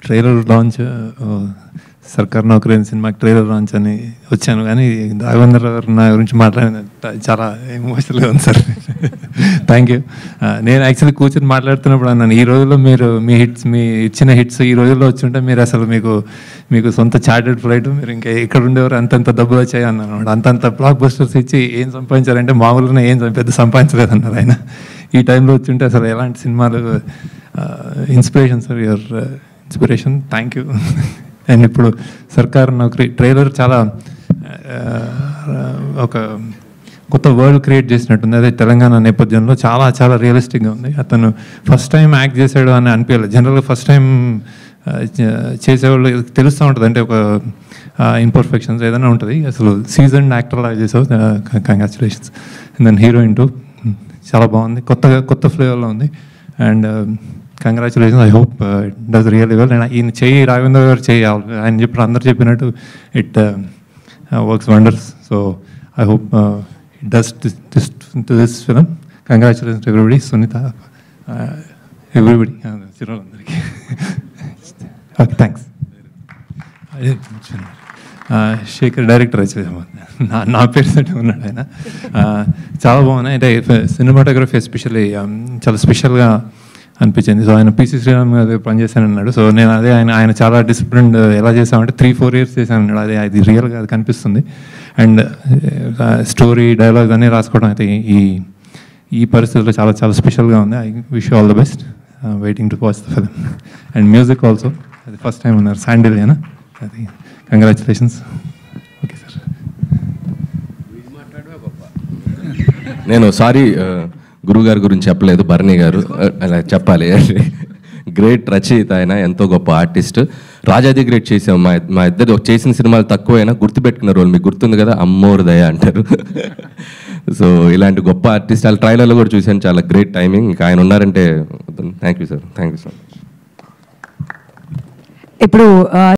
Trailer launch సర్కార్ నౌకరీ అనే సినిమాకి ట్రైలర్ లాంచ్ అని వచ్చాను, కానీ రాఘవేంద్ర గారు నా గురించి మాట్లాడిన చాలా ఎమోషనల్గా ఉంది సార్. Thank you. నేను యాక్చువల్లీ కూర్చొని మాట్లాడుతున్నప్పుడు అన్నాను, ఈ రోజుల్లో మీరు మీ ఇచ్చిన హిట్స్ ఈ రోజుల్లో వచ్చి ఉంటే మీరు అసలు మీకు సొంత చార్టెడ్ ఫ్లైట్, మీరు ఇంకా ఎక్కడ ఉండేవారు, అంతంత డబ్బులు వచ్చాయి అన్నాను. అంతంత బ్లాక్ బస్టర్స్ ఇచ్చి ఏం సంపాదించారంటే మామూలుగా ఏం పెద్ద సంపాదించలేదు అన్నారు ఆయన. ఈ టైంలో వచ్చి ఉంటే అసలు ఎలాంటి సినిమాలు inspiration sir, your inspiration. Thank you. And ఇప్పుడు సర్కార్ నౌకరీ ట్రైలర్ చాలా ఒక కొత్త వరల్డ్ క్రియేట్ చేసినట్టుంది. అదే తెలంగాణ నేపథ్యంలో చాలా చాలా రియలిస్టిక్గా ఉంది. అతను ఫస్ట్ టైం యాక్ట్ చేశాడు అని అనిపించలేదు. జనరల్గా ఫస్ట్ టైం చేసేవాళ్ళు తెలుస్తూ ఉంటుంది, అంటే ఒక ఇన్పర్ఫెక్షన్స్ ఏదైనా ఉంటుంది. అసలు సీజన్ యాక్టర్ లాగా చేసావు, congratulations. And then heroine too చాలా బాగుంది, కొత్త ఫ్లేవర్లో ఉంది. And congratulations. I hope it does really well. And ఈయన చెయ్యి రాఘవేంద్ర గారు చేయాలి, ఆయన చెప్పిన అందరు చెప్పినట్టు it works wonders. So I hope it does this film. Congratulations everybody, Sunitha, everybody, చిరులందరికీ. Okay, thanks. శేఖర్ డైరెక్టర్ వచ్చేసాము, నా పేరు సెట్ ఉన్నాడు ఆయన. చాలా బాగున్నాయి. అంటే సినిమాటోగ్రఫీ ఎస్పెషల్లీ చాలా స్పెషల్గా అనిపించింది. సో ఆయన పిసి శ్రీరామ్ గారు పనిచేశాను అన్నాడు. సో నేను అదే ఆయన చాలా డిసిప్లిన్డ్ ఎలా చేసామంటే 3-4 years చేశాను అన్నాడు. అది రియల్గా అది కనిపిస్తుంది. అండ్ స్టోరీ డైలాగ్ అన్నీ రాసుకోవడం అయితే ఈ పరిస్థితుల్లో చాలా చాలా స్పెషల్గా ఉంది. I wish all the best. Waiting to watch the film. And music also అది ఫస్ట్ టైం ఉన్నారు శాండిలియానా, అది కంగ్రాచులేషన్స్. Okay sir. నేను సారీ గురువుగారి గురించి చెప్పలేదు, భరణి గారు అలా చెప్పాలి. గ్రేట్ రచయిత ఆయన, ఎంతో గొప్ప ఆర్టిస్ట్. రాజాది గ్రేట్ చేసాం. మా ఇద్దరు చేసిన సినిమాలు తక్కువైనా గుర్తుపెట్టుకున్న రోల్ మీకు గుర్తుంది కదా, అమ్మోరు దయ అంటారు. సో ఇలాంటి గొప్ప ఆర్టిస్ట్ వాళ్ళ ట్రైలర్లో కూడా చూశాను, చాలా గ్రేట్ టైమింగ్. ఇంకా ఆయన ఉన్నారంటే thank you sir, thank you so much. ఇప్పుడు